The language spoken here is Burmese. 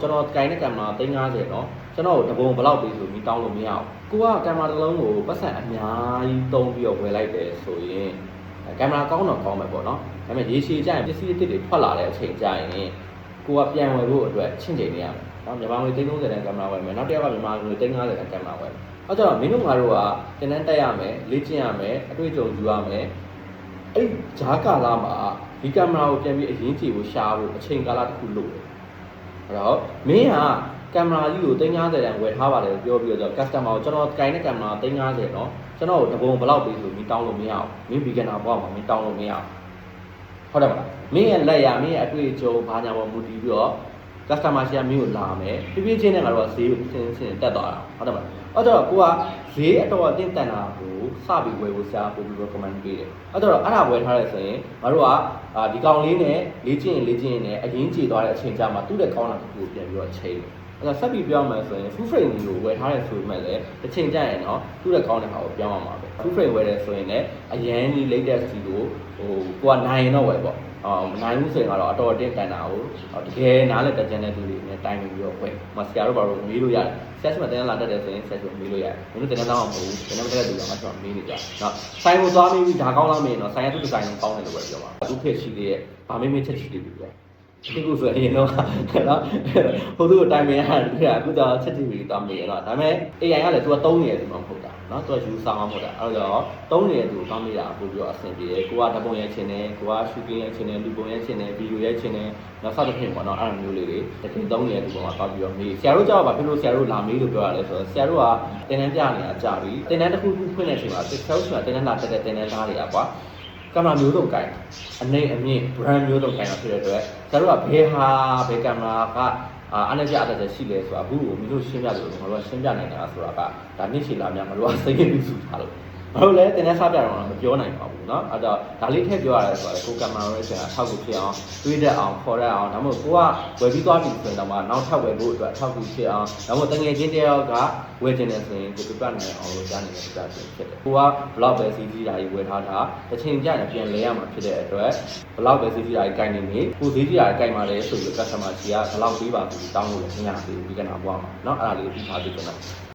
ကျွန်တော်ကိုင်တဲ့ကင်မရာ350เนาะကျွန်တော်တပုံဘယ်လောက်ပေးဆိုပြီးတောင်းလို့မရအောင်ကိုကကင်မရာတစ်လုံးကိုပတ်စံအများကြီးသုံးပြီးတော့ဝယ်လိုက်တယ်ဆိုရင်ကင်မရာကောင်းတော့ကောင်းမယ်ပေါ့เนาะဒါပေမဲ့ရေရှည်ကျရင်ပစ္စည်းအသစ်တွေထွက်လာတဲ့အချိန်ကျရင်ကိုကပြန်ဝယ်ဖို့အတွက်ချင့်ချိန်နေရမယ်เนาะမြန်မာငွေ330တန်ကင်မရာဝယ်မယ်နောက်တစ်ယောက်ကမြန်မာငွေ350တန်ကင်မရာဝယ်မယ်အဲ့တော့မင်းတို့ငါတို့ကတင်တန်းတက်ရမယ်လေ့ကျင့်ရမယ်အတွေ့အကြုံယူရမယ်အဲ့ဂျားကာလာမှာဒီကင်မရာကိုပြန်ပြီးအရင်ကြည့်ဖို့ရှားဖို့အချိန်ကာလတစ်ခုလို့အဲ့တော့မင်းကကင်မရာကြီးကို350တန်ဝယ်ထားပါတယ်ပြောပြီးတော့ customer ကိုကျွန်တော်ကိုင်တဲ့ကင်မရာ350เนาะကျွန်တော်တပုံဘယ်လောက်ပေးဆိုပြီးတောင်းလို့မရအောင်မင်း beginner ဘွားမှာမင်းတောင်းလို့မရအောင်ဟုတ်တယ်မလားမင်းရဲ့လက်ရမင်းရဲ့အတွေ့အကြုံဘာညာပေါ်မူတည်ပြီးတော့ customer ရှယ်မင်းကိုလာမယ်ဖြည်းဖြည်းချင်းနဲ့ကတော့ဈေးကိုချင်းတက်သွားတာဟုတ်တယ်မလားအဲ့တော့ကိုကဈေးအတော်အသင့်တန်တာကိုစပြီးဝယ်ဖို့ဆရာပို့ပြီး recommend ပေးတယ်အဲ့တော့အဲ့ဒါဝယ်ထားရဲဆိုရင်ငါတို့ကဒီကောင်လေးနဲ့လေ့ကျင့်နဲ့အရင်ကြည့်သွားတဲ့အချိန်ကြာမှာသူ့တဲ့ကောင်းတာတစ်ခုကိုပြန်ပြီးတော့ချိန်တယ်အဲ့တော့ဆက်ပြီးပြောင်းမယ်ဆိုရင် full frame ကိုဝယ်ထားရဲဆိုမှလည်းတစ်ချိန်ကြာရင်တော့သူ့တဲ့ကောင်းတဲ့ဟာကိုပြောင်းအောင်ပါပဲ full frame ဝယ်တယ်ဆိုရင်လည်းအရန်ကြီး latest စီကိုကိုကနိုင်ရင်တော့ဝယ်ပေါ့မနိုင်ဘူးဆိုရင်တော့အတော်အတင်းတန်တာကိုတကယ်နားလက်တက်ကြတဲ့သူတွေနဲ့တိုင်ပြီးတော့ဝယ်မဆရာတို့ဘာလို့မေးလို့ရတယ်ဆက်စမတင်လာတတ်တယ်ဆိုရင်ဆက်စမေးလို့ရတယ်မင်းတို့တင်တော့မဟုတ်ဘူးတင်တော့တက်တဲ့လူကမှကျွန်တော်မေးနေကြနော်ဆိုင်ကိုသွားပြီးဒါကောင်းလားမင်းနော်ဆိုင်ရသူဒီဇိုင်းကိုကောင်းတယ်လို့ပဲပြောပါသူဖြစ်ရှိသေးရဲ့ဗာမေးမေးချက်ရှိသေးပြီပဲဒီကုဆိုရင်တော့နော်ဟိုသူ့ကိုတိုင်ပင်ရတယ်အခုတော့ချက်တီဗီတောင်းနေရတော့ဒါပေမဲ့ AI ကလည်းသူကသုံးနေတယ်ဒီမှာမဟုတ်တာနော်သူကယူဆောင်အောင်မဟုတ်တာအဲ့တော့သုံးနေတဲ့သူတောင်းနေတာပို့ပြီးတော့အဆင်ပြေတယ်ကိုကဓာတ်ပုံရိုက်ချင်တယ်ကိုကရှူကင်းရိုက်ချင်တယ်လူပုံရိုက်ချင်တယ်ဗီဒီယိုရိုက်ချင်တယ်နောက်ဆက်တစ်ဖြစ်ပေါ့နော်အဲ့လိုမျိုးလေးတွေတကယ်သုံးနေတဲ့သူပေါ်မှာသွားပြီးတော့မေးဆရာတို့ကြောက်ပါဖြစ်လို့ဆရာတို့လာမေးလို့ပြောရတယ်ဆိုတော့ဆရာတို့ကတင်တန်းပြနေတာကြာပြီတင်တန်းတစ်ခုခုဖွင့်တဲ့အချိန်မှာဆရာတို့ကတင်တန်းလာတက်တဲ့တင်တန်းသားတွေကကွာကင်မရာမျိုးစုံကိုင်အနေအမြင့် brand မျိုးစုံကိုင်တာဖြစ်တဲ့အတွက်ဆရာတို့ကဘယ်ကင်မရာကအားနဲ့ပြအပ်တဲ့ရှိလဲဆိုတာအခုကိုမင်းတို့ရှင်းပြလို့ငါတို့ကရှင်းပြနိုင်တာဆိုတာကဒါနှစ်ရှည်လာများငါတို့ကစိတ်ရည်စုထားလို့ဘာလို့လဲတင်တဲ့စားပြတော့မပြောနိုင်ပါဘူးเนาะအဲ့တော့ဒါလေးထည့်ပြောရတယ်ဆိုတော့ကိုကင်မရာရဲ့ဆရာထောက်ကူဖြစ်အောင်တွေးတတ်အောင်ခေါ်တတ်အောင်ဒါမှမဟုတ်ကိုကဝယ်ပြီးသွားပြီဆိုရင်တော့နောက်ထပ်ဝယ်ဖို့အတွက်ထောက်ကူဖြစ်အောင်ဒါမှမဟုတ်တငယ်ချင်းတယောက်ကဝယ်ခြင်းနဲ့ဆိုရင်ကိုပြနိုင်အောင်လို့ကြားနေတဲ့ပြချင်းဖြစ်တယ်ကိုကဘလောက်ပဲစီးကြီးတာကြီးဝယ်ထားတာတစ်ချိန်ကြာရင်ပြန်လဲရမှာဖြစ်တဲ့အတွက်ဘလောက်ပဲစီးကြီးတာကြီးကိုင်နေနေကိုစီးကြီးတာကြီးကိုင်ပါလေဆိုပြီး customer ကြီးကဘလောက်ပေးပါဆိုပြီးတောင်းလို့လည်းမရသေးဘူးဒီကနေ့ဘွားမှာเนาะအဲ့ဒါလေးကိုပြီးထားပြီးကျွန်တော်